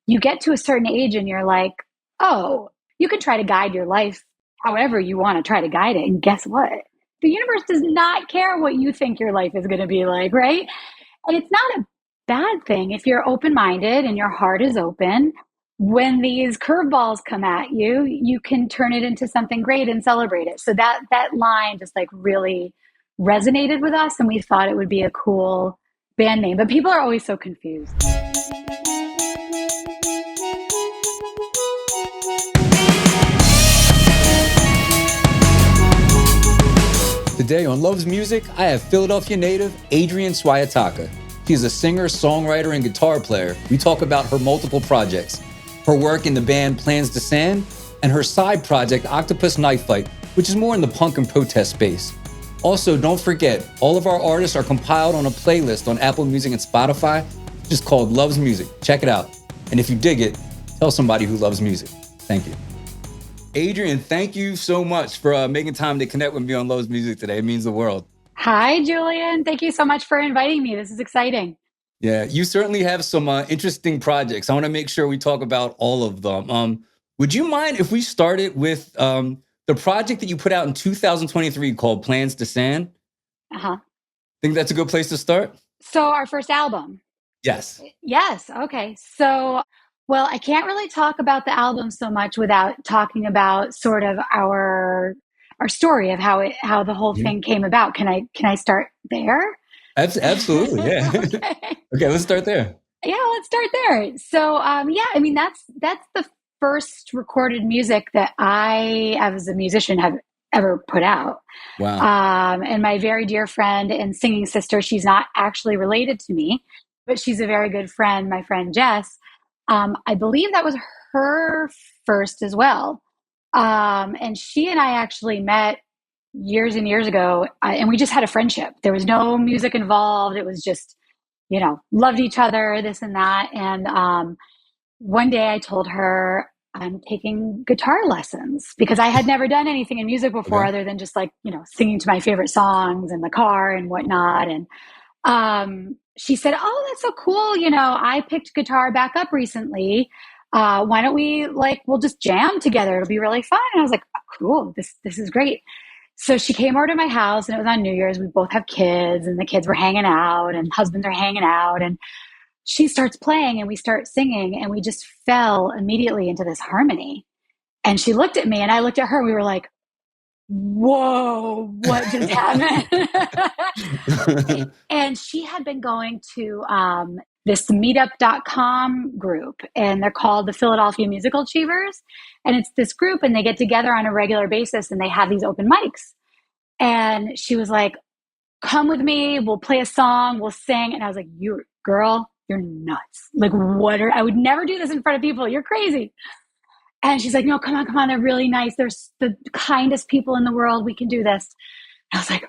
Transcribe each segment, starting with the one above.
you get to a certain age and you're like, oh, you can try to guide your life however you want to try to guide it. And guess what? The universe does not care what you think your life is going to be like, right? And it's not a bad thing if you're open-minded and your heart is open. When these curveballs come at you, you can turn it into something great and celebrate it. So that line just like really resonated with us, and we thought it would be a cool band name. But people are always so confused. Today on Love's Music, I have Philadelphia native Adrienne Swiatocha. She's a singer, songwriter, and guitar player. We talk about her multiple projects, her work in the band Plans to Sand, and her side project, Octopus Knife Fight, which is more in the punk and protest space. Also, don't forget, all of our artists are compiled on a playlist on Apple Music and Spotify, just called Love's Music. Check it out. And if you dig it, tell somebody who loves music. Thank you. Adrienne, thank you so much for making time to connect with me on Love's Music today. It means the world. Hi, Julian. Thank you so much for inviting me. This is exciting. Yeah, you certainly have some interesting projects. I want to make sure we talk about all of them. Would you mind if we started with the project that you put out in 2023 called Plans to Sand? Uh-huh. Think that's a good place to start? So our first album. Yes. Yes. Okay. So, well, I can't really talk about the album so much without talking about sort of our story of how the whole thing came about. Can I start there? Absolutely. Yeah. Okay. Okay, let's start there. Yeah, let's start there. So, yeah, I mean, that's the first recorded music that I, as a musician, have ever put out. Wow. And my very dear friend and singing sister, she's not actually related to me, but she's a very good friend, my friend Jess. I believe that was her first as well. And she and I actually met years and years ago, and we just had a friendship. There was no music involved. It was just, loved each other, this and that. And one day I told her I'm taking guitar lessons because I had never done anything in music before other than just like, singing to my favorite songs in the car and whatnot. And she said, "Oh, that's so cool. I picked guitar back up recently. Why don't we'll just jam together. It'll be really fun." And I was like, "Oh, cool. This is great." So she came over to my house, and it was on New Year's. We both have kids, and the kids were hanging out, and husbands are hanging out. And she starts playing, and we start singing, and we just fell immediately into this harmony. And she looked at me, and I looked at her, and we were like, whoa, what just happened? And she had been going to this meetup.com group, and they're called the Philadelphia Musical Achievers. And it's this group, and they get together on a regular basis, and they have these open mics. And she was like, "Come with me, we'll play a song, we'll sing." And I was like, "Girl, you're nuts. Like, I would never do this in front of people. You're crazy." And she's like, "No, come on. They're really nice. They're the kindest people in the world. We can do this." And I was like,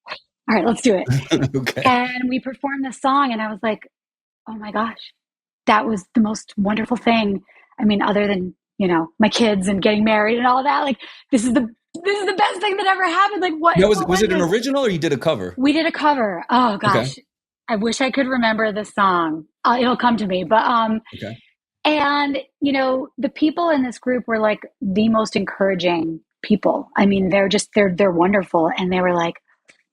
"All right, let's do it." Okay. And we performed this song, and I was like, "Oh my gosh, that was the most wonderful thing." I mean, other than, my kids and getting married and all that, like, this is the best thing that ever happened. Like, what? Now, was it an original or you did a cover? We did a cover. Oh gosh. Okay. I wish I could remember the song. It'll come to me. But, Okay. and, the people in this group were like the most encouraging people. I mean, they're wonderful. And they were like,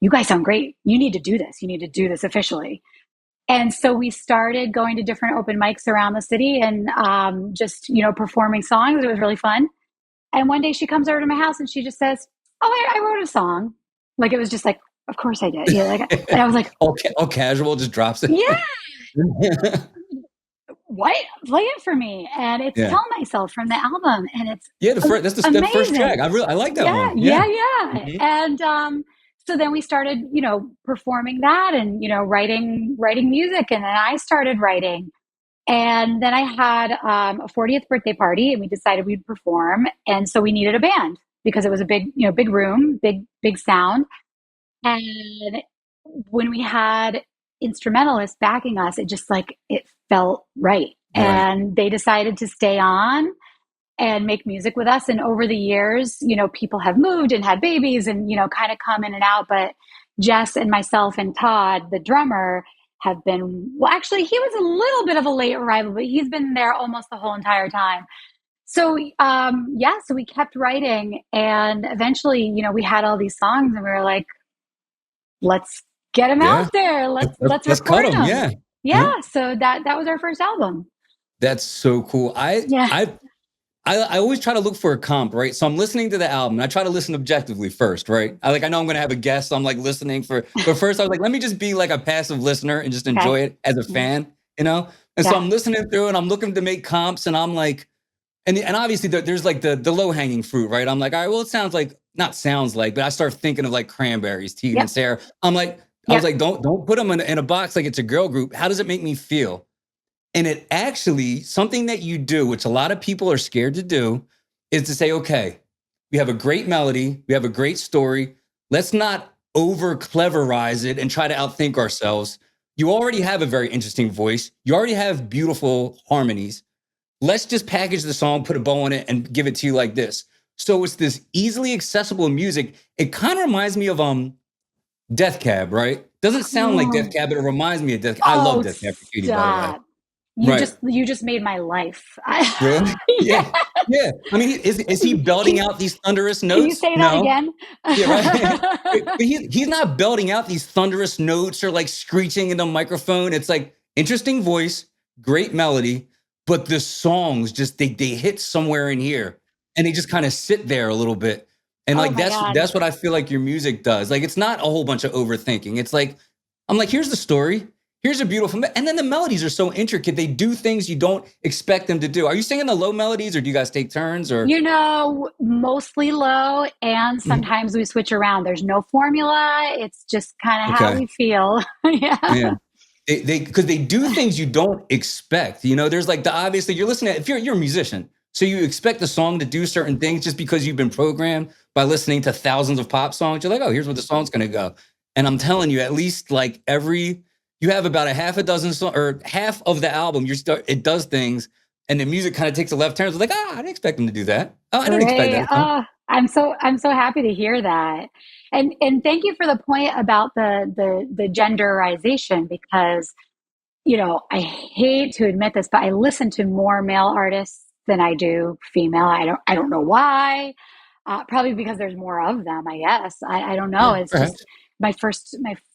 "You guys sound great. You need to do this. You need to do this officially." And so we started going to different open mics around the city and just, performing songs. It was really fun. And one day she comes over to my house and she just says, "Oh, I wrote a song." Like, it was just like, "Of course I did." And I was like, all casual, just drops it. "Yeah." What? Play it for me. And it's Tell Myself from the album. And it's that's the first track. I like that one. Yeah. Mm-hmm. And so then we started, performing that and, writing music. And then I started writing. And then I had a 40th birthday party, and we decided we'd perform. And so we needed a band because it was a big room, big sound. And when we had instrumentalists backing us, it just it felt right. And they decided to stay on and make music with us. And over the years, people have moved and had babies and, kind of come in and out. But Jess and myself and Todd, the drummer, have been, well, actually, he was a little bit of a late arrival, but he's been there almost the whole entire time. So, yeah, so we kept writing, and eventually, we had all these songs, and we were like, let's get them Yeah. out there. Let's Let's cut record them. them. Yeah. Yeah. Yeah. So that was our first album. That's so cool. Yeah. I always try to look for a comp, right? So I'm listening to the album. I try to listen objectively first, right? I know I'm going to have a guest. So I'm like listening but first I was like, let me just be like a passive listener and just Okay. enjoy it as a fan, you know? And so I'm listening through and I'm looking to make comps and I'm like, and obviously there's like the low hanging fruit, right? I'm like, all right, well, it sounds like, not sounds like, but I start thinking of like Cranberries, Tegan and Sarah. I'm like, I was like, don't put them in a box like it's a girl group. How does it make me feel? And it actually, something that you do, which a lot of people are scared to do, is to say, okay, we have a great melody, we have a great story. Let's not over cleverize it and try to outthink ourselves. You already have a very interesting voice. You already have beautiful harmonies. Let's just package the song, put a bow on it, and give it to you like this. So it's this easily accessible music. It kind of reminds me of Death Cab, right? Doesn't sound like Death Cab, but it reminds me of Death Cab. I love Death Cab for Cutie, by the way. Stop. You just made my life. Really? Yeah. Yeah. I mean, is he belting out these thunderous notes? Can you say that again? Yeah, right. But he's not belting out these thunderous notes or like screeching in the microphone. It's like interesting voice, great melody, but the songs just they hit somewhere in here and they just kind of sit there a little bit. And like that's what I feel like your music does. Like it's not a whole bunch of overthinking. It's like I'm like, here's the story. Here's a beautiful, and then the melodies are so intricate. They do things you don't expect them to do. Are you singing the low melodies, or do you guys take turns? Or mostly low, and sometimes we switch around. There's no formula. It's just kind of how we feel. Yeah. Because they do things you don't expect. There's like obviously you're listening. If you're a musician, so you expect the song to do certain things just because you've been programmed by listening to thousands of pop songs. You're like, oh, here's where the song's going to go. And I'm telling you, at least like you have about a half a dozen or half of the album. It does things, and the music kind of takes a left turn. It's like, I didn't expect them to do that. Oh, I didn't expect that. I'm so happy to hear that, and thank you for the point about the genderization, because I hate to admit this, but I listen to more male artists than I do female. I don't know why. Probably because there's more of them, I guess. I don't know. It's just my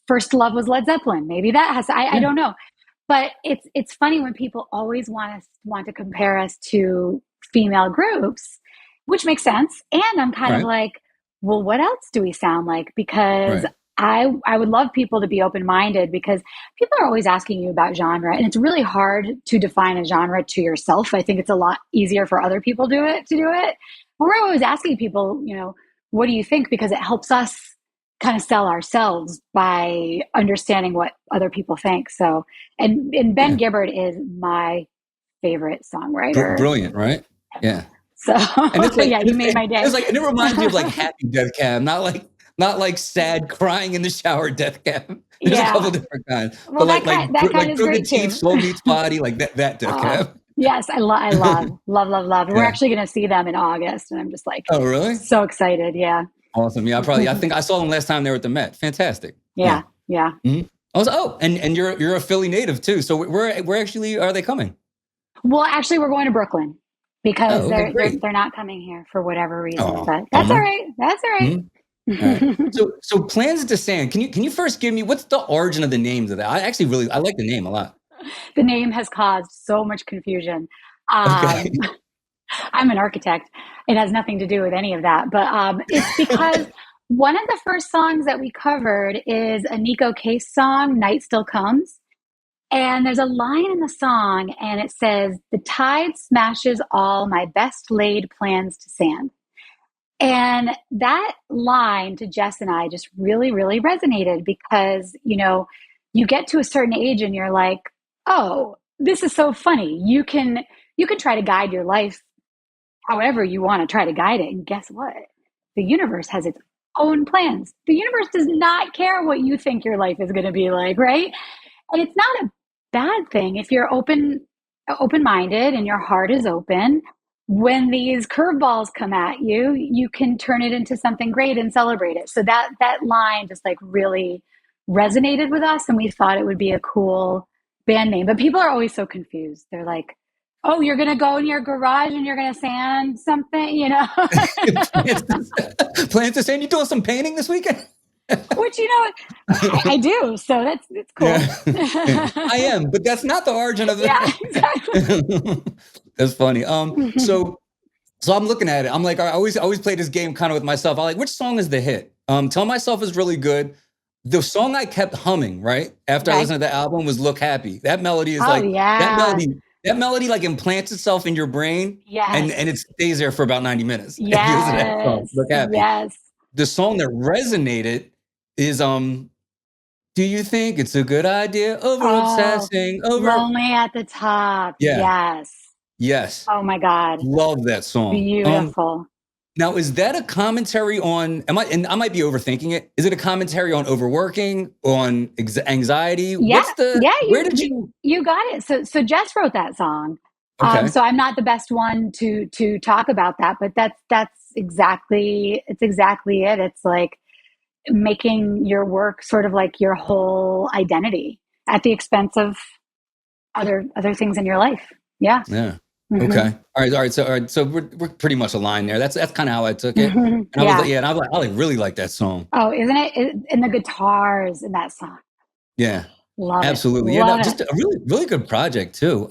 first love was Led Zeppelin. Maybe that has, I don't know. But it's funny when people always want to compare us to female groups, which makes sense. And I'm kind of like, well, what else do we sound like? Because I would love people to be open-minded, because people are always asking you about genre, and it's really hard to define a genre to yourself. I think it's a lot easier for other people to do it. We're always asking people, what do you think? Because it helps us kind of sell ourselves by understanding what other people think. So, and Ben Gibbard is my favorite songwriter. Brilliant, right? Yeah. So, and it's like, you made my day. It's like, and it reminds me of like happy Death Cab, not like sad crying in the shower Death Cab. There's a couple different kinds. Well, but that kind is great too. Soul Meets Body, like that Death Cab. Yes, I love. We're actually going to see them in August, and I'm just like, oh, really? So excited. Yeah. Awesome. Yeah, I think I saw them last time they were at the Met. Fantastic. Yeah. Mm-hmm. And you're a Philly native too. So where actually are they coming? Well, actually, we're going to Brooklyn, because they're not coming here for whatever reason. But that's all right. That's all right. Mm-hmm. All right. So Plans to Sand. Can you first give me what's the origin of the names of that? I like the name a lot. The name has caused so much confusion. I'm an architect. It has nothing to do with any of that. But it's because one of the first songs that we covered is a Nico Case song, Night Still Comes. And there's a line in the song, and it says, "The tide smashes all my best laid plans to sand." And that line to Jess and I just really, really resonated, because, you get to a certain age and you're like, oh, this is so funny. You can try to guide your life however you want to try to guide it. And guess what? The universe has its own plans. The universe does not care what you think your life is going to be like, right? And it's not a bad thing if you're open-minded and your heart is open. When these curveballs come at you, you can turn it into something great and celebrate it. So that line just like really resonated with us, and we thought it would be a cool band name. But people are always so confused. They're like, "Oh, you're gonna go in your garage and you're gonna sand something," you know? Plans to sand. You doing some painting this weekend? Which, I do. So it's cool. Yeah. I am, but that's not the origin of the. Yeah, exactly. That's funny. So I'm looking at it. I'm like, I always play this game kind of with myself. I like, which song is the hit? Tell Myself is really good. The song I kept humming right after I listened to the album was "Look Happy." That melody is that melody like implants itself in your brain, and it stays there for about 90 minutes. Yes. Song, "Look Happy." Yes. The song that resonated is "Do You Think It's a Good Idea?" Over obsessing over Lonely at the Top. Yeah. Yes. Oh my God. Love that song. Beautiful. Now, is that a commentary on, and I might be overthinking it. Is it a commentary on overworking, on anxiety? Yeah. Where did you? You got it. So Jess wrote that song. Okay. So I'm not the best one to talk about that, but that's exactly it. It's like making your work sort of like your whole identity at the expense of other things in your life. Yeah. Yeah. Mm-hmm. Okay. All right. So we're pretty much aligned there. That's kind of how I took it. Mm-hmm. And I was like, I really like that song. Oh, isn't it? And the guitars in that song. Yeah. Love absolutely. it. Yeah. Just a really, really good project too.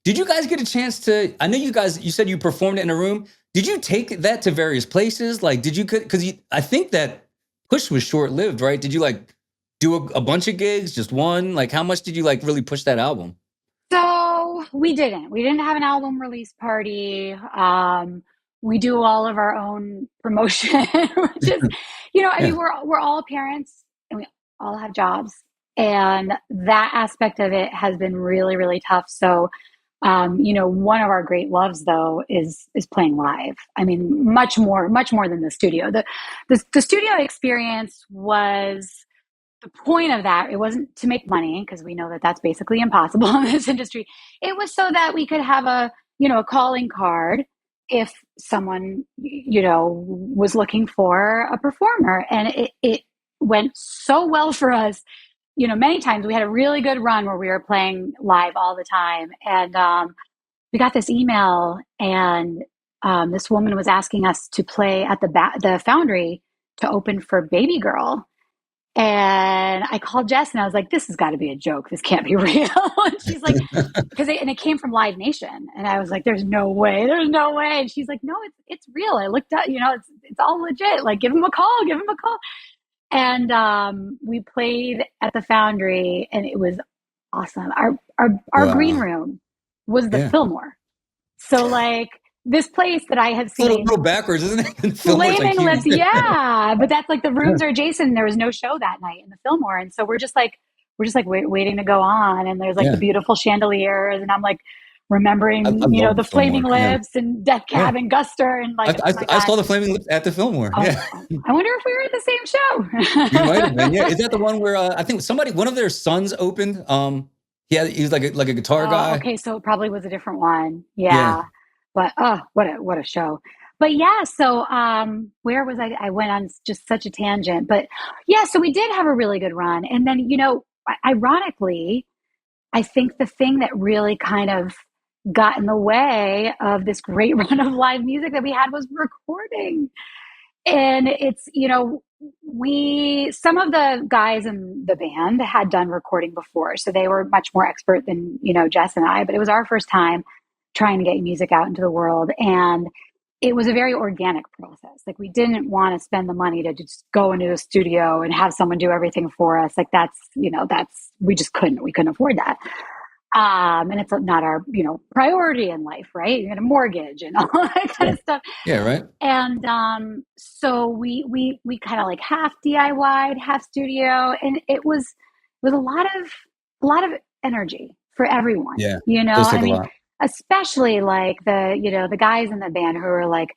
Did you guys get a chance to? I know you said you performed it in a room. Did you take that to various places? Like, did you? Because I think that push was short lived, right? Did you like do a bunch of gigs, just one? Like, how much did you like really push that album? So we didn't have an album release party. We do all of our own promotion, which is, I mean, we're all parents and we all have jobs, and that aspect of it has been really, really tough. So, one of our great loves though is playing live. I mean, much more than the studio. The studio experience was, the point of that, it wasn't to make money, because we know that that's basically impossible in this industry. It was so that we could have a calling card if someone was looking for a performer. And it went so well for us. Many times we had a really good run where we were playing live all the time, and we got this email, and this woman was asking us to play at the Foundry to open for Baby Girl. And I called Jess and I was like, this has got to be a joke. This can't be real. And she's like, and it came from Live Nation. And I was like, there's no way. And she's like, no, it's real. I looked up, it's all legit. Like, give him a call. And we played at the Foundry, and it was awesome. Our green room was the Fillmore. So like, this place that I have seen. A little backwards, isn't it? Flaming Lips, yeah. But that's like, the rooms are adjacent, and there was no show that night in the Fillmore. And so we're just like waiting to go on. And there's like the beautiful chandeliers. And I'm like remembering, the Flaming Lips and Death Cab and Guster. And like, I saw the Flaming Lips at the Fillmore. Oh, yeah. I wonder if we were at the same show. You might have been. Yeah. Is that the one where I think one of their sons opened? He was like a guitar guy. Okay. So it probably was a different one. Yeah. But what a show. But yeah, so where was I? I went on just such a tangent. But yeah, so we did have a really good run. And then, ironically, I think the thing that really kind of got in the way of this great run of live music that we had was recording. And it's, some of the guys in the band had done recording before, so they were much more expert than, Jess and I, but it was our first time trying to get music out into the world. And it was a very organic process. Like, we didn't want to spend the money to just go into a studio and have someone do everything for us. Like, we just we couldn't afford that. And it's not our, priority in life, right? You got a mortgage and all that kind of stuff. Yeah. Right. And, so we kind of like half DIY, half studio. And it was a lot of energy for everyone. Yeah. I mean, especially like the guys in the band who were like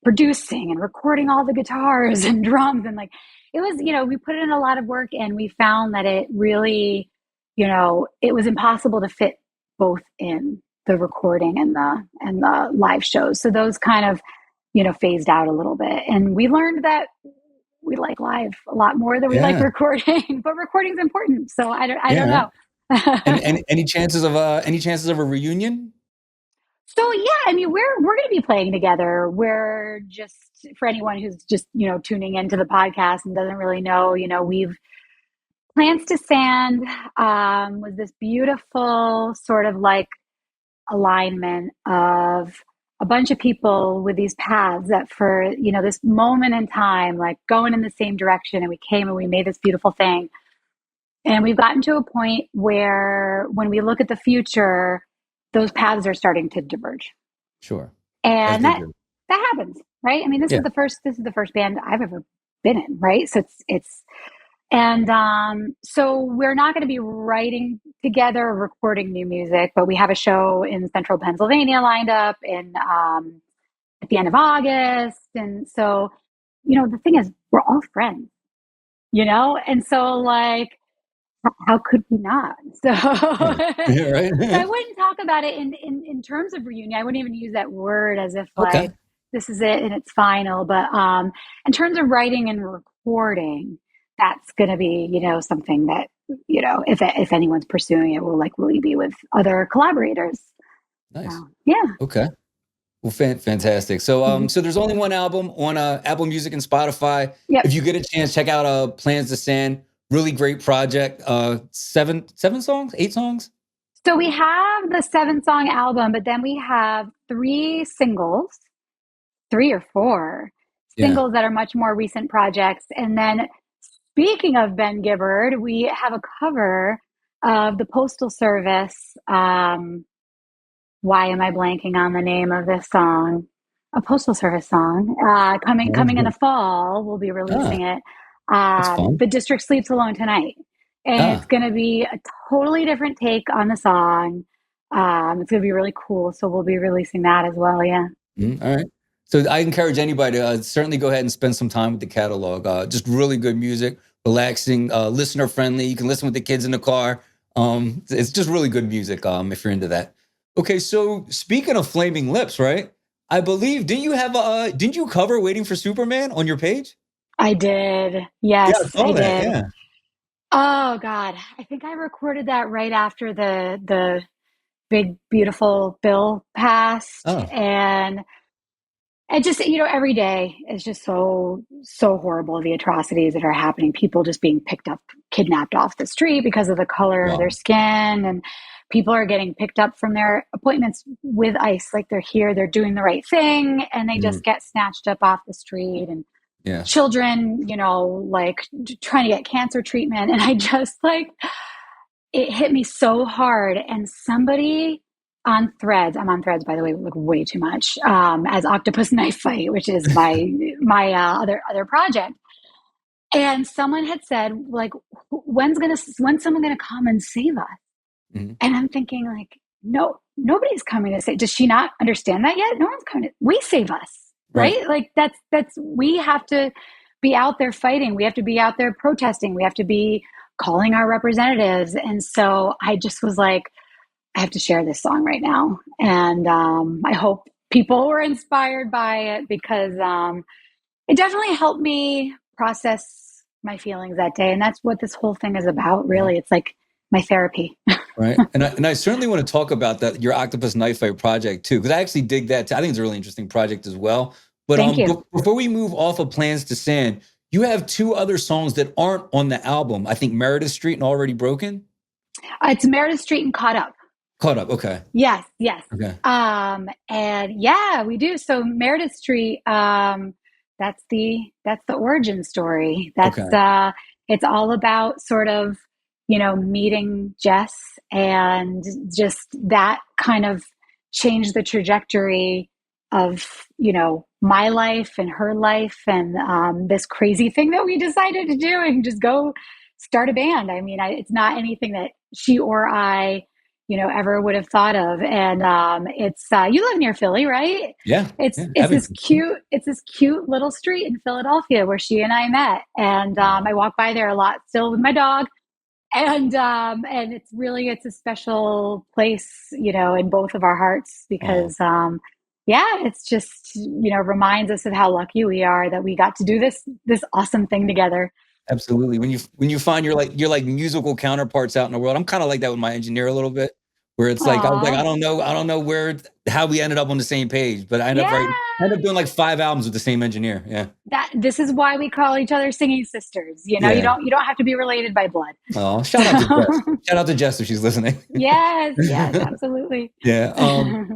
producing and recording all the guitars and drums, and like, it was, we put in a lot of work, and we found that it really, it was impossible to fit both in the recording and the live shows. So those kind of, phased out a little bit. And we learned that we like live a lot more than we like Yeah. recording, but recording's important. So I Yeah. don't Right. know. And any chances of a reunion? So yeah, I mean, we're going to be playing together. We're just, for anyone who's just tuning into the podcast and doesn't really know, we've Plans to Sand was this beautiful sort of like alignment of a bunch of people with these paths that for this moment in time, like going in the same direction, and we came and we made this beautiful thing. And we've gotten to a point where when we look at the future, those paths are starting to diverge. Sure. As And they that do. that happens, right? I mean, this Yeah. is the first band I've ever been in, right? So it's and so we're not going to be writing together or recording new music, but we have a show in central Pennsylvania lined up in at the end of August. And so, the thing is, we're all friends, and so like how could we not? So, Yeah. Yeah. so I Right. wouldn't talk about it in terms of reunion. I wouldn't even use that word as if Okay. like this is it and it's final. But in terms of writing and recording, that's going to be something that if anyone's pursuing it, will likely be with other collaborators. Nice. So yeah. Okay. Well, fantastic. So, Mhm. so there's only one album on Apple Music and Spotify. Yep. If you get a chance, check out Plans to Sand. Really great project. Seven songs, 8 songs. So we have the 7-song album, but then we have 3 singles, 3 or 4 Yeah. singles that are much more recent projects. And then, speaking of Ben Gibbard, we have a cover of the Postal Service. Why am I blanking on the name of this song? A Postal Service song. Coming in the fall, we'll be Ah, releasing it. that's fun. The District Sleeps Alone Tonight. And it's Ah, going to be a totally different take on the song. It's going to be really cool. So we'll be releasing that as well. Yeah. all right. So I encourage anybody to certainly go ahead and spend some time with the catalog. Just really good music, relaxing, listener friendly. You can listen with the kids in the car. It's just really good music. If you're into that. Okay, so speaking of Flaming Lips, right? I believe didn't you cover Waiting for Superman on your page? I did. Yeah, I Yes, I saw that. did. Yeah. Oh God, I think I recorded that right after the big beautiful bill passed, Oh, and just every day is just so horrible. The atrocities that are happening, people just being picked up, kidnapped off the street because of the color of their wow. skin, and people are getting picked up from their appointments with ICE, like they're here, they're doing the right thing, and they Mm, just get snatched up off the street. And yeah. children, like trying to get cancer treatment. And I just like, it hit me so hard. And somebody on Threads, I'm on Threads, by the way, like way too much, as Octopus Knife Fight, which is my other project. And someone had said, like, when's someone gonna come and save us? Mhm. And I'm thinking, like, no, nobody's coming to save. Does she not understand that yet? No one's coming. We save us, Right. right? Like we have to be out there fighting. We have to be out there protesting. We have to be calling our representatives. And so I just was like, I have to share this song right now. And I hope people were inspired by it, because it definitely helped me process my feelings that day. And that's what this whole thing is about, Right. really. It's like my therapy. Right. And I certainly want to talk about that, your Octopus Knife Fight project too, because I actually dig that too. I think it's a really interesting project as well. But Thank you. before we move off of Plans to Sand, you have 2 other songs that aren't on the album. I think Meredith Street and Already Broken. It's Meredith Street and Caught Up. Caught Up. Okay. Yes, yes. Okay. And yeah, we do. So Meredith Street, that's the origin story. Okay. It's all about sort of, meeting Jess, and just that kind of changed the trajectory of, my life and her life, and this crazy thing that we decided to do and just go start a band. I mean, it's not anything that she or I ever would have thought of. And it's you live near Philly, right? Yeah. It's Yeah. it's this Abington. cute little street in Philadelphia where she and I met. And Wow. I walk by there a lot still with my dog. And it's a special place, in both of our hearts, Wow. because yeah, it's just, reminds us of how lucky we are that we got to do this awesome thing together. Absolutely. When you find your musical counterparts out in the world, I'm kind of like that with my engineer a little bit, where it's like I was like Aw. I don't know where how we ended up on the same page, but Yeah. I end up doing like 5 albums with the same engineer. Yeah, This is why we call each other singing sisters. You yeah. don't have to be related by blood. Oh, shout out to Jess. So Shout out to Jess if she's listening. yes, yes, absolutely. Yeah.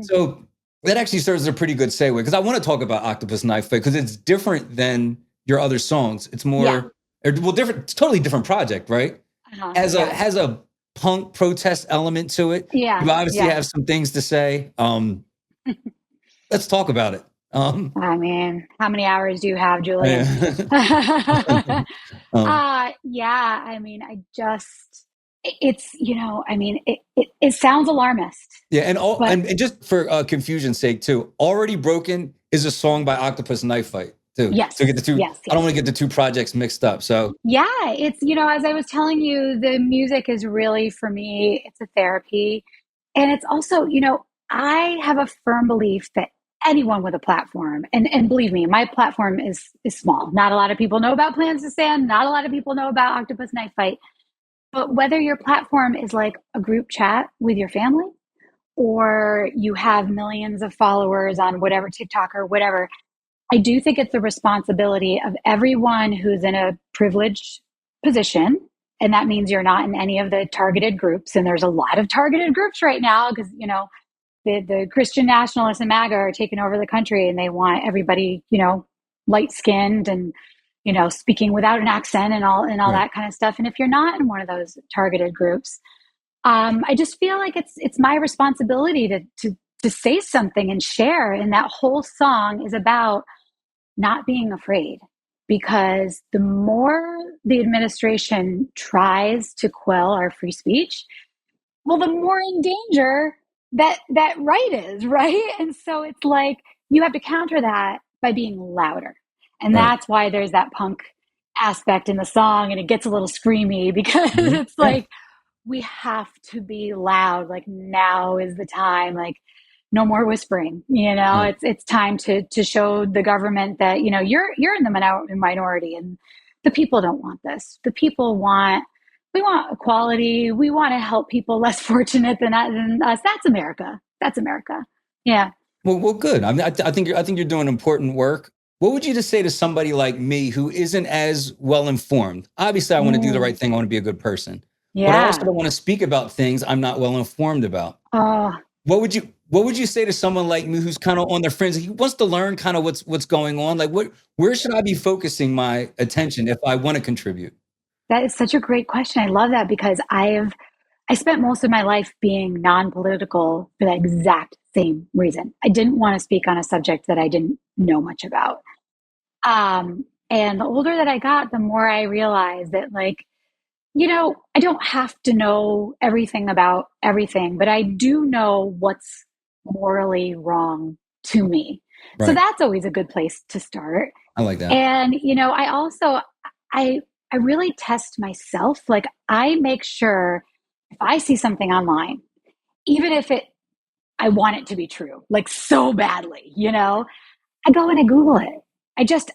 So that actually serves as a pretty good segue because I want to talk about Octopus Knife Fight because it's different than your other songs. It's Yeah. more, well, different. It's totally different project, right? Yeah. Has a punk protest element to it. Yeah. You obviously Yeah. have some things to say. Let's talk about it. I mean, how many hours do you have, Julian? Yeah. um, Yeah, I mean, it's, I mean, it sounds alarmist, yeah, but and just for confusion's sake too, Already Broken is a song by Octopus Knife Fight too. So yes, get the two. yes, I don't yes. want to get the two projects mixed up. So Yeah, it's, as I was telling you, the music is really, for me, it's a therapy. And it's also, I have a firm belief that anyone with a platform, and believe me, my platform is small. Not a lot of people know about Plans to Stand. Not a lot of people know about Octopus Knife Fight. But whether your platform is like a group chat with your family, or you have millions of followers on whatever TikTok or whatever, I do think it's the responsibility of everyone who's in a privileged position. And that means you're not in any of the targeted groups. And there's a lot of targeted groups right now because, the Christian nationalists and MAGA are taking over the country and they want everybody, light skinned and, speaking without an accent and all right. that kind of stuff. And if you're not in one of those targeted groups, I just feel like it's my responsibility to say something and share. And that whole song is about not being afraid, because the more the administration tries to quell our free speech, well, the more in danger that right is, right? And so it's like you have to counter that by being louder. And Right. that's why there's that punk aspect in the song, and it gets a little screamy because Mhm. it's Yeah. like we have to be loud. Like, now is the time. Like, no more whispering. Right. It's time to show the government that you're in the minority, and the people don't want this. The people want we want equality. We want to help people less fortunate than us. That's America. That's America. Yeah. Well, good. I think you're doing important work. What would you just say to somebody like me who isn't as well informed? Obviously, I want to do the Mm, right thing. I want to be a good person, but I also yeah. don't want to speak about things I'm not well informed about. Oh, What would you say to someone like me who's kind of on the fringe? He wants to learn kind of what's going on. Like, where should I be focusing my attention if I want to contribute? that is such a great question. I love that because I spent most of my life being non-political for that exact same reason. I didn't want to speak on a subject that I didn't know much about. And the older that I got, the more I realized that, like, I don't have to know everything about everything, but I do know what's morally wrong to me. So Right. that's always a good place to start. I like that. And, I also, I really test myself. Like, I make sure if I see something online, even if I want it to be true, like so badly, I go and I Google it.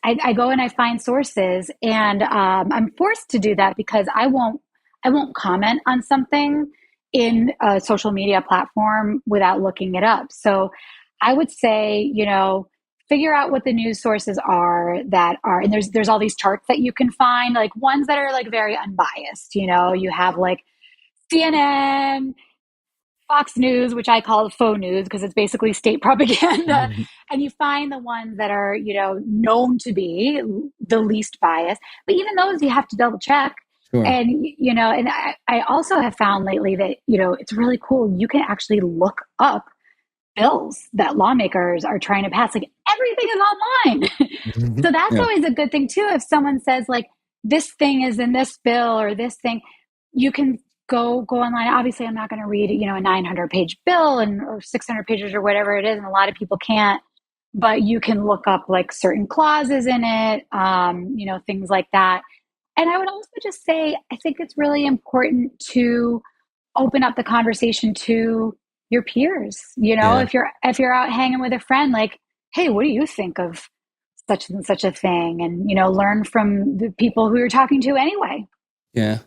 I go and I find sources, and I'm forced to do that because I won't comment on something in a social media platform without looking it up. So I would say, figure out what the news sources are that are, and there's all these charts that you can find, like ones that are like very unbiased. You have like CNN, Fox News, which I call faux news because it's basically state propaganda. Mhm. And you find the ones that are, known to be the least biased. But even those you have to double check. Sure. And, and I also have found lately that, it's really cool. You can actually look up bills that lawmakers are trying to pass. Like, everything is online. So Mhm. that's Yeah. always a good thing too. If someone says like this thing is in this bill or this thing, you can go online. Obviously, I'm not going to read a 900-page bill or 600 pages or whatever it is, and a lot of people can't. But you can look up like certain clauses in it, things like that. And I would also just say I think it's really important to open up the conversation to your peers. Yeah. If you're out hanging with a friend, like, hey, what do you think of such and such a thing? And learn from the people who you're talking to anyway. Yeah.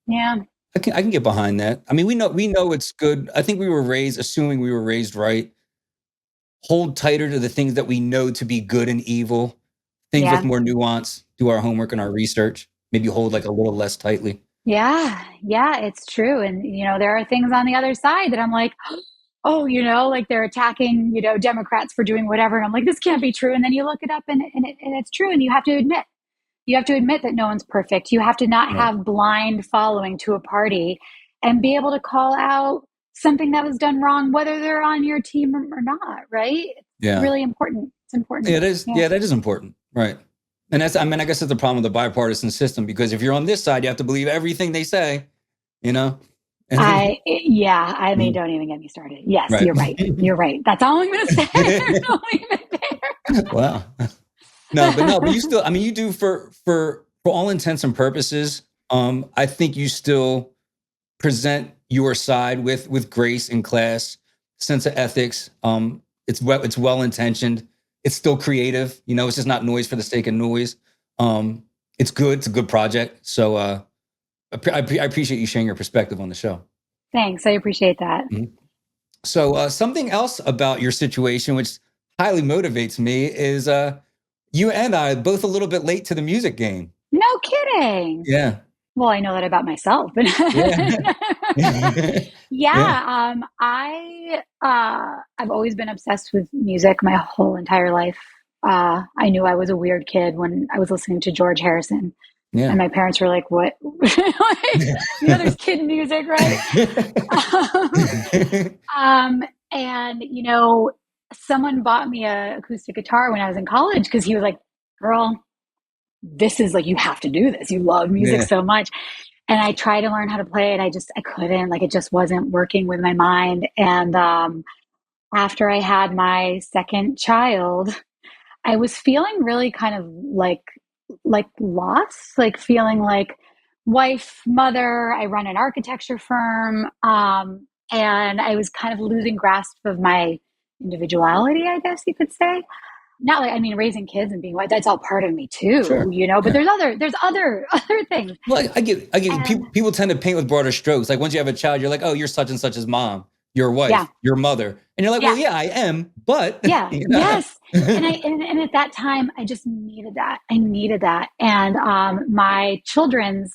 Yeah. I can get behind that. I mean, we know it's good. I think we were raised assuming we were raised right. Hold tighter to the things that we know to be good and evil. Things with Yeah. more nuance. Do our homework and our research. Maybe hold like a little less tightly. Yeah. Yeah, it's true. And there are things on the other side that I'm like, oh, like they're attacking, Democrats for doing whatever. And I'm like, this can't be true. And then you look it up and it's true. And you have to admit that no one's perfect. You have to not Right. have blind following to a party and be able to call out something that was done wrong, whether they're on your team or not, right? It's Yeah. really important. It's important. Yeah, it is. Yeah. Yeah, that is important. Right. And I mean, I guess that's the problem with the bipartisan system because if you're on this side, you have to believe everything they say, you know? And I mean, don't even get me started. Yes, right. you're right. You're right. That's all I'm going to say. I'll leave it there. Wow. No, but you still, I mean, you do for all intents and purposes. I think you still present your side with grace and class, sense of ethics. It's well intentioned. It's still creative. It's just not noise for the sake of noise. It's good. It's a good project. So I appreciate you sharing your perspective on the show. Thanks. I appreciate that. Mhm. So something else about your situation, which highly motivates me, is you and I both a little bit late to the music game. No kidding. Yeah. Well, I know that about myself, but Yeah. Yeah. yeah, I've always been obsessed with music my whole entire life. I knew I was a weird kid when I was listening to George Harrison, and Yeah. my parents were like, "What?" Like, there's kid music, right? And someone bought me a acoustic guitar when I was in college because he was like, "Girl, this is like you have to do this. You love music Yeah. so much." And I tried to learn how to play it. I couldn't, like, it just wasn't working with my mind. And after I had my second child, I was feeling really kind of like lost, like feeling like wife, mother. I run an architecture firm. And I was kind of losing grasp of my individuality, I guess you could say. Not like, I mean, raising kids and being white, that's all part of me too, Sure. but Yeah. there's other things. Well, I get And people tend to paint with broader strokes. Like once you have a child, you're like, oh, you're such and such's mom, your yeah, wife, your mother, and you're like, well, yeah, yeah, I am, but yeah, you know. yes. And at that time, I just needed that. I needed that. And my children's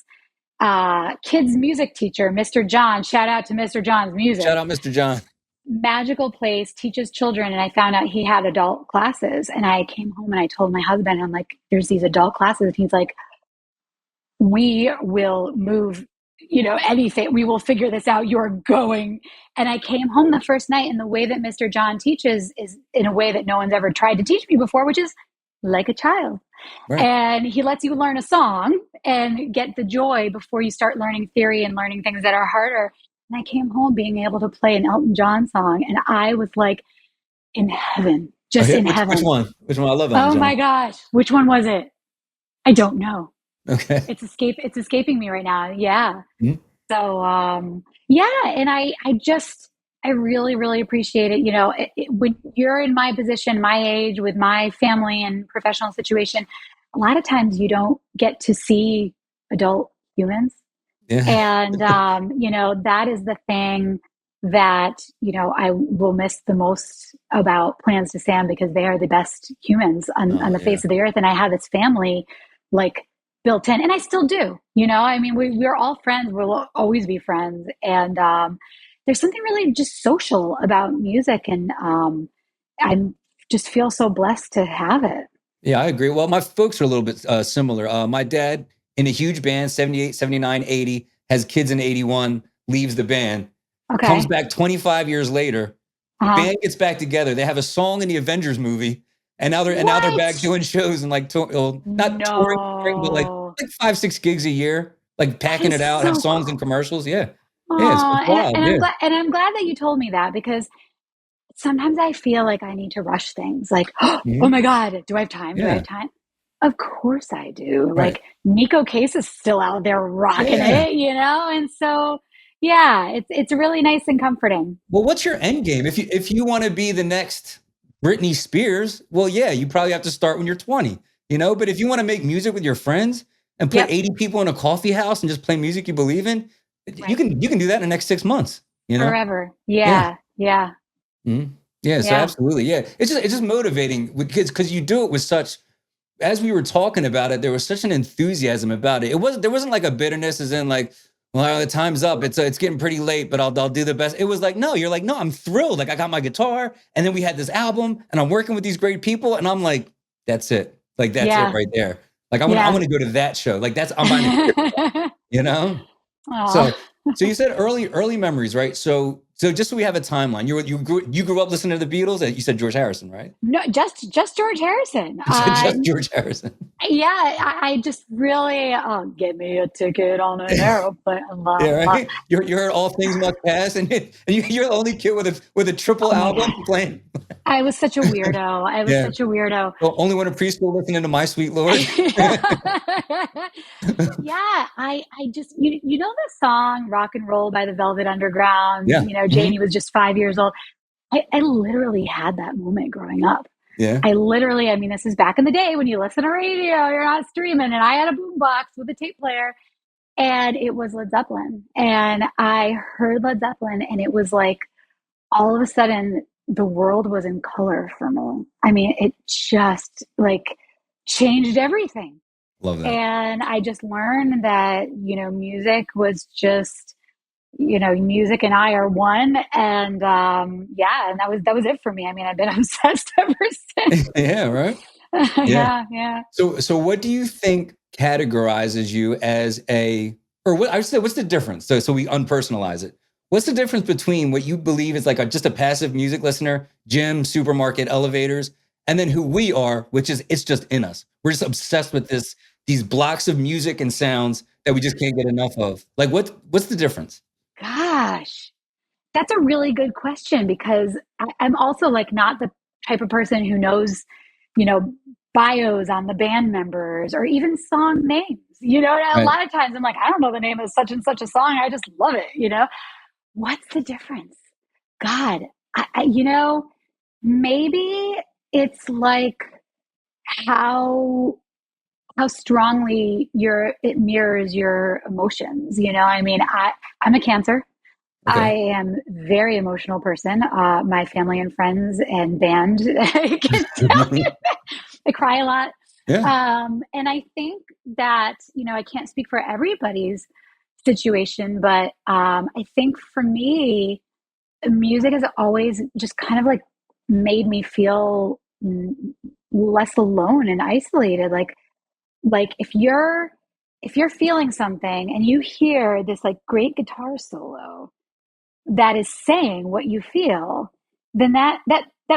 kids music teacher, Mr. John, shout out to Mr. John's Shout music, out, Mr. John. magical place, teaches children. And I found out he had adult classes. And I came home and I told my husband, I'm like, there's these adult classes. And he's like, we will move, anything. We will figure this out. You're going. And I came home the first night, and the way that Mr. John teaches is in a way that no one's ever tried to teach me before, which is like a child. Right. And he lets you learn a song and get the joy before you start learning theory and learning things that are harder. And I came home being able to play an Elton John song, and I was like in heaven, Oh, just yeah? in Which heaven. one? Which one? I love Elton Oh John. my gosh. Which one was it? I don't know. Okay. It's escaping me right now. Yeah. Mhm. So yeah, and I really really appreciate it. When you're in my position, my age, with my family and professional situation, a lot of times you don't get to see adult humans, Yeah. and that is the thing that I will miss the most about Plans to Stand, because they are the best humans on Oh, the yeah. face of the earth, and I have this family like built in, and I still do. I mean, we're all friends. We'll always be friends, and there's something really just social about music, and I just feel so blessed to have it. Yeah, I agree. Well, my folks are a little bit similar. My dad in a huge band, 78, 79, 80, has kids in 81, leaves the band, comes Okay. back 25 years later. Uh-huh. Band gets back together. They have a song in the Avengers movie, and now they're back What? doing shows and like well, not touring, but like No. 5-6 gigs a year, like That packing is it out, have so songs and cool. commercials. Yeah, yeah, it's Oh, wild. Yeah. and I'm glad that you told me that, because sometimes I feel like I need to rush things. Like, oh Mhm. my God, do I have time? Do I have Yeah. time? Of course I do. Right. Like, Nico Case is still out there rocking Yeah. it, and so Yeah, it's really nice and comforting. Well, what's your end game? If you want to be the next Britney Spears, well, yeah, you probably have to start when you're 20, you know. But if you want to make music with your friends and put Yep. 80 people in a coffee house and just play music you believe in, Right. you can do that in the next 6 months, you know. Forever. Yeah. Yeah. Yeah. Mhm. Yeah. So Yeah. absolutely, yeah. It's just motivating because you do it with such. As we were talking about it, there was such an enthusiasm about it. There wasn't like a bitterness, as in like, well, the time's up. It's getting pretty late, but I'll do the best. It was like, no, you're like, no, I'm thrilled. Like I got my guitar, and then we had this album, and I'm working with these great people, and I'm like, that's it. Like that's it Yeah. right there. Like I Yeah. want to go to that show. Like I'm buying a ticket for that, you know. Oh. So you said early memories, right? So just so we have a timeline, you grew up listening to the Beatles, and you said George Harrison, right? No, just George Harrison. Just George Harrison. Yeah, I just really get me a ticket on an airplane. Yeah, Blah, blah. right. You heard All Things Must Pass, and you're the only kid with a triple Oh my album God. playing. I was such a weirdo. I was Yeah. such a weirdo. Well, only one in preschool listening to My Sweet Lord. Yeah, I just you know the song Rock and Roll by the Velvet Underground, Yeah. you know, Mhm. Janie was just 5 years old. I literally had that moment growing up. Yeah. I mean, this is back in the day when you listen to radio, you're not streaming, and I had a boombox with a tape player, and it was Led Zeppelin. And I heard Led Zeppelin, and it was like all of a sudden the world was in color for me. I mean, it just like changed everything. Love that. And I just learned that, you know, music was just, you know, music and I are one. And yeah, and that was it for me. I mean, I've been obsessed ever since. Yeah. Right. Yeah. Yeah, yeah. So what do you think categorizes you as or what I would say, what's the difference? So we unpersonalize it. What's the difference between what you believe is like just a passive music listener, gym, supermarket, elevators, and then who we are, which is it's just in us. We're just obsessed with these blocks of music and sounds that we just can't get enough of. Like what's the difference? Gosh, that's a really good question because I'm also like not the type of person who knows, you know, bios on the band members or even song names. You know, a Right. lot of times I'm like, I don't know the name of such and such a song. I just love it. You know, what's the difference? God, you know, maybe it's like how how strongly it mirrors your emotions. You know, I mean, I'm a Cancer. I Okay. am a very emotional person. My family and friends and band can tell you that. I cry a lot. Yeah. And I think that, you know, I can't speak for everybody's situation, but I think for me, music has always just kind of like made me feel less alone and isolated. Like if you're feeling something and you hear this like great guitar solo that is saying what you feel, then that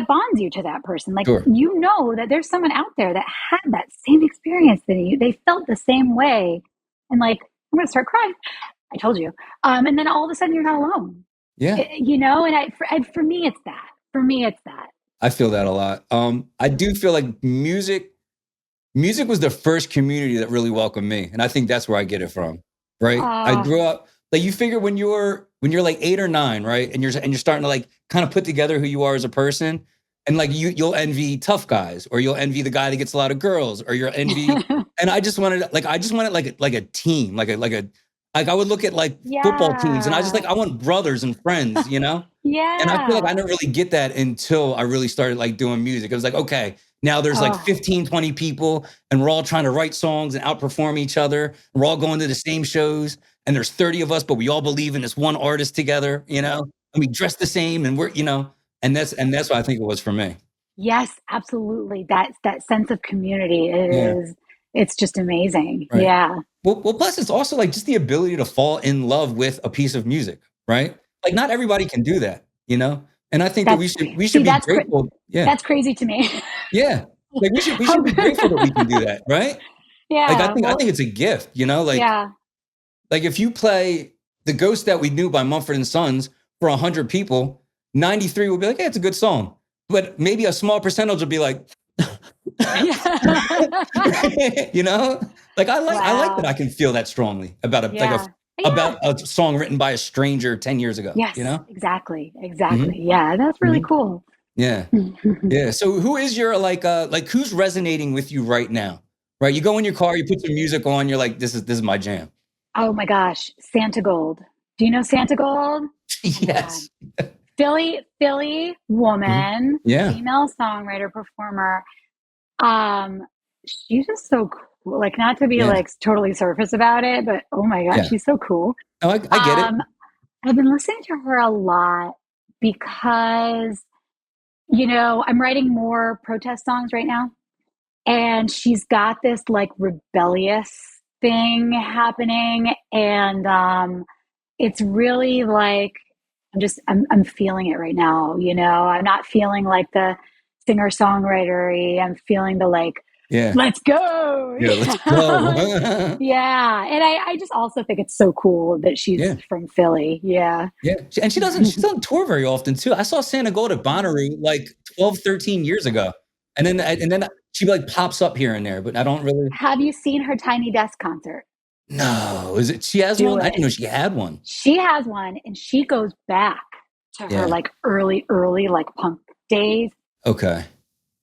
bonds you to that person. Like Sure. you know that there's someone out there that had that same experience than you. They felt the same way, and like I'm gonna start crying. I told you. And then all of a sudden you're not alone. Yeah. You know, and for me it's that. For me it's that. I feel that a lot. I do feel like music was the first community that really welcomed me, and I think that's where I get it from. Right? I Uh, grew up like you figure when you're like 8 or 9, right, and you're starting to like kind of put together who you are as a person, and like you'll envy tough guys, or you'll envy the guy that gets a lot of girls, or you'll envy. And I just wanted like a team, like I would look at like football teams, and I yeah. want brothers and friends, you know. And I feel like I Yeah. didn't really get that until I really started like doing music. It was like, okay, now there's like Oh, 15, 20 people, and we're all trying to write songs and outperform each other. We're all going to the same shows, and there's 30 of us, but we all believe in this one artist together, you know, and we dress the same, and we're, you know, and that's what I think it was for me. yes, absolutely. That sense of community Yeah. is it's just amazing. Right. Yeah. Well, plus it's also like just the ability to fall in love with a piece of music, right? Like not everybody can do that, you know? And I think that That's we should see be that's grateful. Yeah. that's crazy to me. Yeah. Like we How should be grateful that we can do that, right? Like yeah, I well, think it's a gift, you know? yeah. Like if you play The Ghost That We Knew by Mumford and Sons for 100 people, 93 will be like, "Yeah, it's a good song." But maybe a small percentage will be like, Yeah. you know? Like I like that Wow. I can feel that strongly about a Yeah. Yeah. about a song written by a stranger 10 years ago, you Yes, know? exactly. Hmm. Exactly. Yeah, that's really Hmm. cool. Yeah. Yeah. So who is your like who's resonating with you right now? Right? You go in your car, you put some music on, you're like, this is my jam. Oh my gosh, Santa Gold. Do you know Santa Gold? Oh my God. Yes. Philly Mhm. woman, Yeah. female songwriter, performer. Um, she's just so cool. Like, not to be Yeah. like totally surface about it, but oh my God, Yeah. she's so cool. No, I get it. Um, I've been listening to her a lot because, I'm writing more protest songs right now. And she's got this like rebellious thing happening. And it's really like I'm feeling it right now. I'm not feeling like the singer songwriter. I'm feeling the like, Yeah. let's go. Yeah, let's go. Yeah. And I just also think it's so cool that she's Yeah. from Philly. Yeah. Yeah. And she doesn't tour very often too. I saw Santa Gold at Bonnaroo like 12, 13 years ago. And then she like pops up here and there, but I don't really. Have you seen her Tiny Desk concert? No. Is it she has Do one? I didn't it. know she had one. She has one and she goes back to her Yeah. like early like punk days. Okay.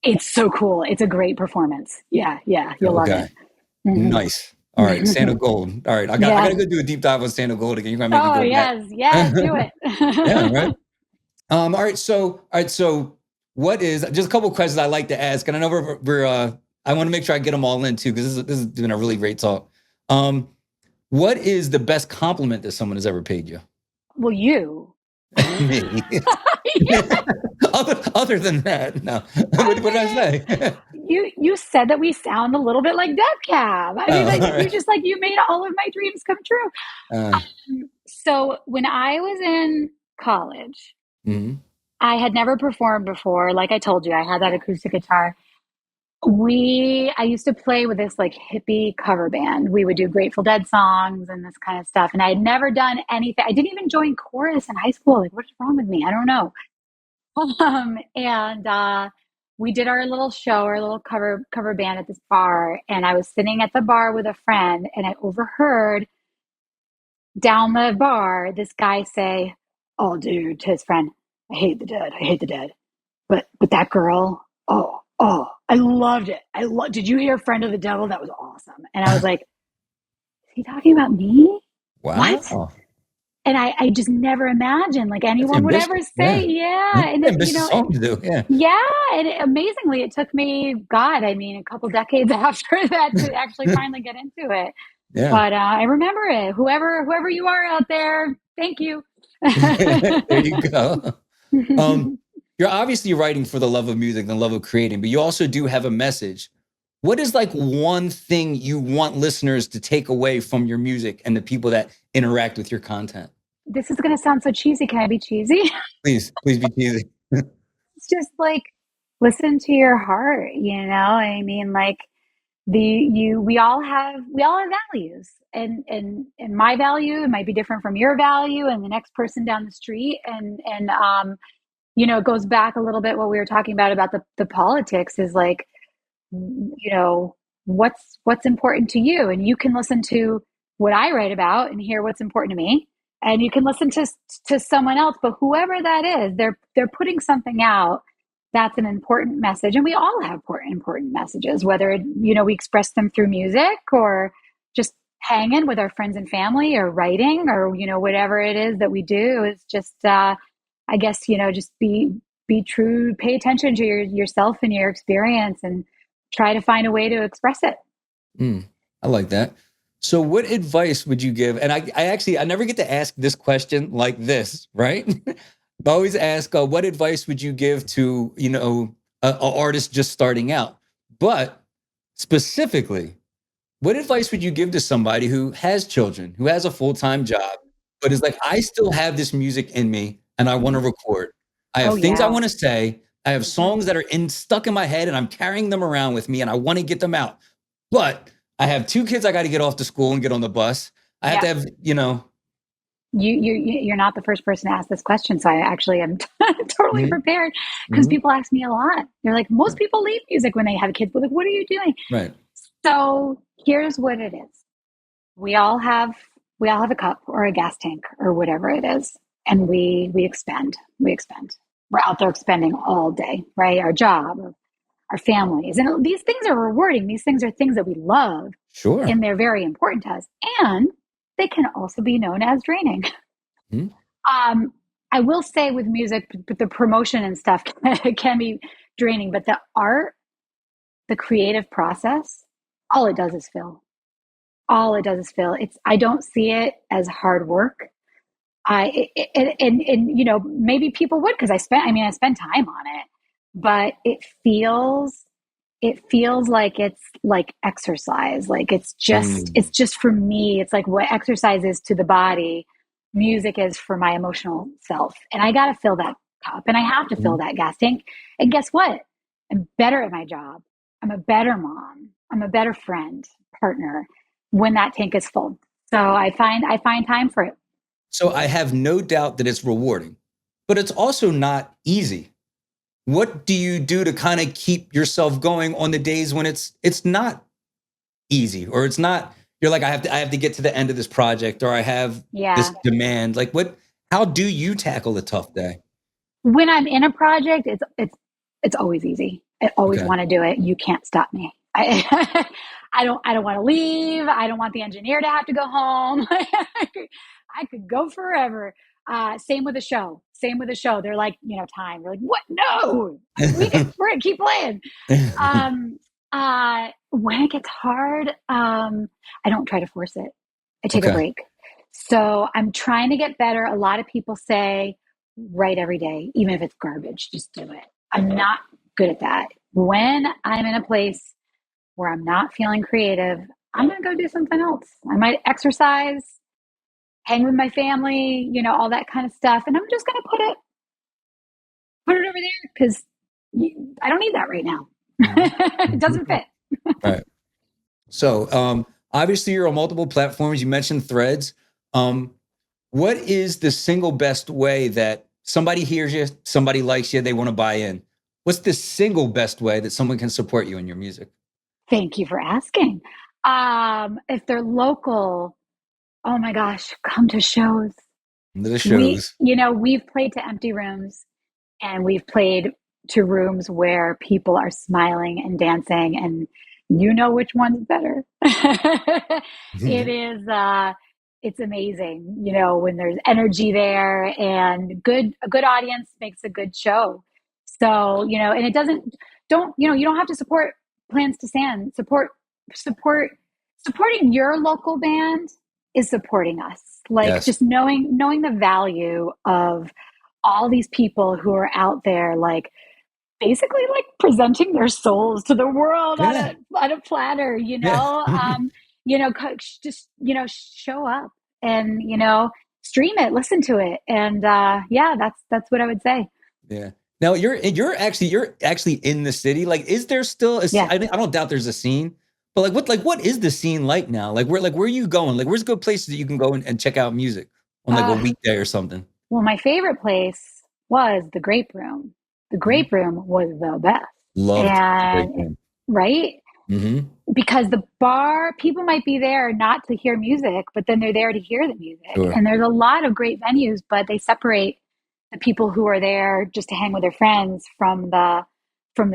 It's so cool. It's a great performance. Yeah, yeah, you'll love Okay. it. Mhm. Nice. All right, Santa Gold. All right, I Yeah. gotta go do a deep dive on Santa Gold again. You're gonna make me Oh, go back. yes, yes, do Yeah, right. it. All right, so what is just a couple of questions I like to ask, and I know I want to make sure I get them all in too because this has been a really great talk. Um, what is the best compliment that someone has ever paid you? Well, you. Me. Yeah, other than that, no. I What did I mean, say? you said that we sound a little bit like Death Cab. I mean, Oh, like, all you right. just like you made all of my dreams come true. Uh, So when I was in college, mhm. I had never performed before. Like I told you, I had that acoustic guitar. I used to play with this like hippie cover band. We would do Grateful Dead songs and this kind of stuff. And I had never done anything. I didn't even join chorus in high school. Like, what's wrong with me? I don't know. And we did our little show, our little cover band at this bar. And I was sitting at the bar with a friend, and I overheard down the bar this guy say, "Oh, dude," to his friend, "I hate the Dead. I hate the Dead. But that girl, oh, I loved it. Did you hear Friend of the Devil? That was awesome." And I was like, "Is he talking about me? What?" Wow, And I just never imagined like that's anyone would ever ambitious. say, Yeah, yeah. that's And an it, ambitious song to do. Yeah, yeah. And amazingly, it took me, God, I mean, a couple decades after that to actually finally get into it. yeah. But I remember it. Whoever you are out there, thank you. There you go. Um, you're obviously writing for the love of music and the love of creating, but you also do have a message. What is like one thing you want listeners to take away from your music and the people that interact with your content? This is going to sound so cheesy. Can I be cheesy? Please be easy. It's just like listen to your heart, I mean, like we all have values, and my value it might be different from your value and the next person down the street, and it goes back a little bit what we were talking about the politics is like, what's important to you, and you can listen to what I write about and hear what's important to me, and you can listen to someone else, but whoever that is, they're putting something out that's an important message, and we all have important messages, whether we express them through music or just hanging with our friends and family or writing or whatever it is that we do is just I guess just be true, pay attention to yourself and your experience, and try to find a way to express it. Mm, I like that. So, what advice would you give? And I never get to ask this question like this, right? I always ask, what advice would you give to a artist just starting out? But specifically, what advice would you give to somebody who has children, who has a full time job, but is like, I still have this music in me, and I want to record. I Oh have things I yeah. want to say. I have Mhm. songs that are stuck in my head, and I'm carrying them around with me, and I want to get them out. But I have two kids I got to get off to school and get on the bus. I have Yeah. to have. You're not the first person to ask this question, so I actually am totally Mhm, prepared, because mhm, people ask me a lot. They're like, most people leave music when they have kids, but like, what are you doing? right. So here's what it is. We all have We all have a cup or a gas tank or whatever it is. And we expend. We expend. We're out there expending all day, right? Our job, our families. And these things are rewarding. These things are things that we love. Sure. And they're very important to us. And they can also be known as draining. Hmm. I will say with music, but the promotion and stuff can be draining. But the art, the creative process, all it does is fill. All it does is fill. I don't see it as hard work. And you know, maybe people would, because I spent time on it, but it feels like it's like exercise. Like it's Mm. just for me. It's like what exercise is to the body, music is for my emotional self. And I got to fill that cup, and I have to fill Mhm. that gas tank. And guess what? I'm better at my job. I'm a better mom. I'm a better friend, partner when that tank is full. So I find time for it. So I have no doubt that it's rewarding, but it's also not easy. What do you do to kind of keep yourself going on the days when it's not easy, or it's not, you're like, I have to get to the end of this project, or I have this Yeah. demand. Like, what, how do you tackle a tough day? When I'm in a project, it's always ezy. I always Okay. want to do it. You can't stop me. I don't want to leave. I don't want the engineer to have to go home. I could go forever. Same with a show. Same with a show. They're like, you know, time. We're like, what? No, we're gonna keep playing. Um, when it gets hard, I don't try to force it. I take a Okay. break. So I'm trying to get better. A lot of people say, write every day, even if it's garbage, just do it. I'm not good at that. When I'm in a place where I'm not feeling creative, I'm going to go do something else. I might exercise, hang with my family, you know, all that kind of stuff. And I'm just going to put it over there because I don't need that right now. Mhm. It doesn't fit. Right. So, obviously, you're on multiple platforms. You mentioned Threads. Um, what is the single best way that somebody hears you, somebody likes you, they want to buy in? What's the single best way that someone can support you in your music? Thank you for asking. If they're local, oh my gosh, come to shows. The shows. We've played to empty rooms, and we've played to rooms where people are smiling and dancing, and you know which one's better. It is it's amazing, you know, when there's energy there, and a good audience makes a good show. So, you know, and it doesn't don't you know, you don't have to support plans to stand. Support Supporting your local band is supporting us. Like Yes. just knowing the value of all these people who are out there, like basically like presenting their souls to the world on Yeah. a platter, you Yeah. know. Just show up and stream it, listen to it, and yeah, that's what I would say. Yeah. Now you're actually in the city. Like, is there still a scene? Yeah. I don't doubt there's a scene, but what is the scene like now? Where are you going? Like, where's good places that you can go and check out music on like a uh, weekday or something? well, my favorite place was the Grape Room. The Mhm. Grape Room was the best. Loved the Grape And Room. right, Hmm. because the bar, people might be there not to hear music, but then they're there to hear the music. Sure. And there's a lot of great venues, but they separate the people who are there just to hang with their friends from the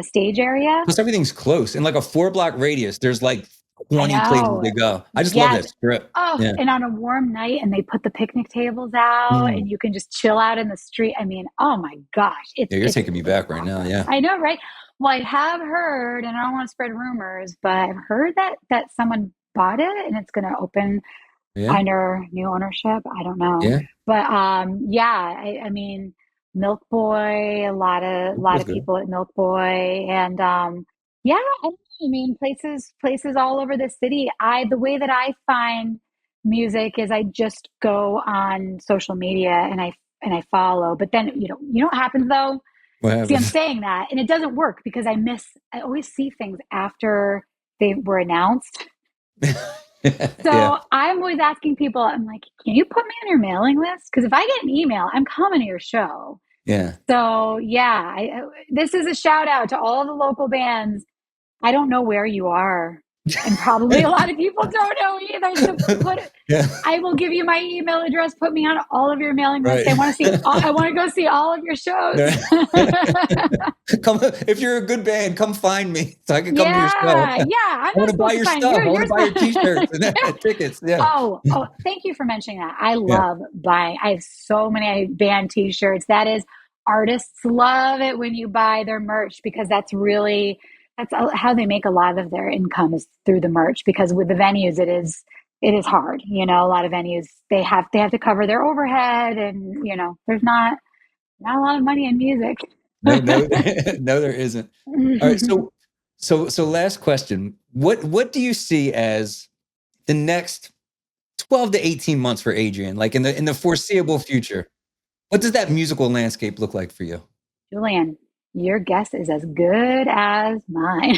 stage area. Plus, everything's close in like a 4 block radius. There's like I 20 places know. to go. I just love Yes. that strip. Oh, Yeah. and on a warm night, and they put the picnic tables out, Mm. and you can just chill out in the street. I mean, oh my gosh, Yeah, you're taking me it's back right now. awesome. Yeah. I know, right? Well, I have heard, and I don't want to spread rumors, but I've heard that someone bought it and it's going to open Yeah. under new ownership. I don't know, Yeah. but yeah, I mean, Milk Boy, a It lot was of good. people at Milk Boy, and yeah, I don't know. I mean, places all over the city. The way that I find music is I just go on social media and I follow. But then you know what happens though. What See, I'm happens? saying that, and it doesn't work because I always see things after they were announced. Yeah. So I'm always asking people, I'm like, can you put me on your mailing list? Because if I get an email, I'm coming to your show. Yeah. So yeah, this is a shout out to all the local bands. I don't know where you are. And probably a lot of people don't know either. So Yeah. I will give you my email address. Put me on all of your mailing lists. Right. I want to go see all of your shows. Yeah. Come, if you're a good band, come find me so I can come to your show. Yeah, yeah. I'm I want not to buy supposed to your find stuff. you. I want to buy your t-shirts and Yeah. tickets. Yeah. Oh, thank you for mentioning that. I Yeah. love buying. I have so many band t-shirts. That is, artists love it when you buy their merch because that's how they make a lot of their income is through the merch because with the venues it is hard. You know, a lot of venues they have to cover their overhead and, there's not a lot of money in music. No, no, no, there isn't. All right. So last question. What do you see as the next 12 to 18 months for Adrienne, like in the foreseeable future? What does that musical landscape look like for you? Julian, your guess is as good as mine.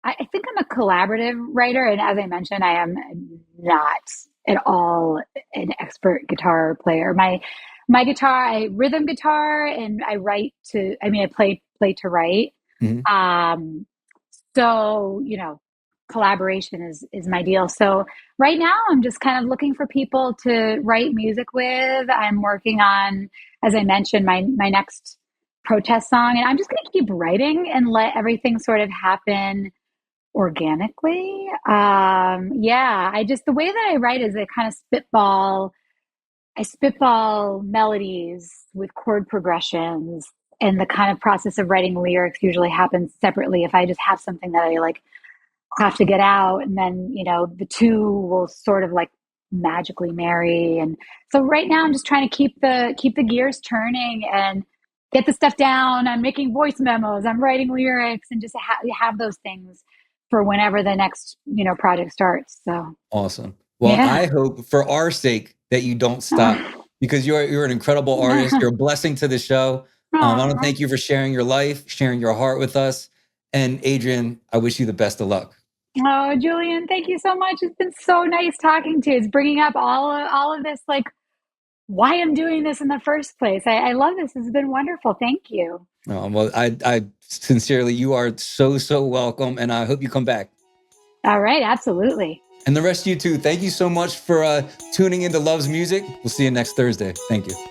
I think I'm a collaborative writer, and as I mentioned, I am not at all an expert guitar player. My guitar, I rhythm guitar, and I write to. I mean, I play to write. Mhm. Um, so collaboration is my deal. So right now, I'm just kind of looking for people to write music with. I'm working on, as I mentioned, my next protest song, and I'm just going to keep writing and let everything sort of happen organically. Yeah, the way that I write is I spitball melodies with chord progressions, and the kind of process of writing lyrics usually happens separately. If I just have something that I like have to get out, and then the two will sort of like magically marry. And so right now I'm just trying to keep the gears turning and get the stuff down. I'm making voice memos, I'm writing lyrics, and just have those things for whenever the next project starts. So Awesome. Well, yeah. I hope for our sake that you don't stop because you're an incredible artist. You're a blessing to the show. I want to Aw. thank you for sharing your life, sharing your heart with us. And Adrienne, I wish you the best of luck. Oh, Julian, thank you so much. It's been so nice talking to you. It's bringing up all of this, like why I'm doing this in the first place. I love this. It's been wonderful. Thank you. Well, I sincerely, you are so, so welcome. And I hope you come back. All right, absolutely. And the rest of you too. Thank you so much for tuning into Love's Music. We'll see you next Thursday. Thank you.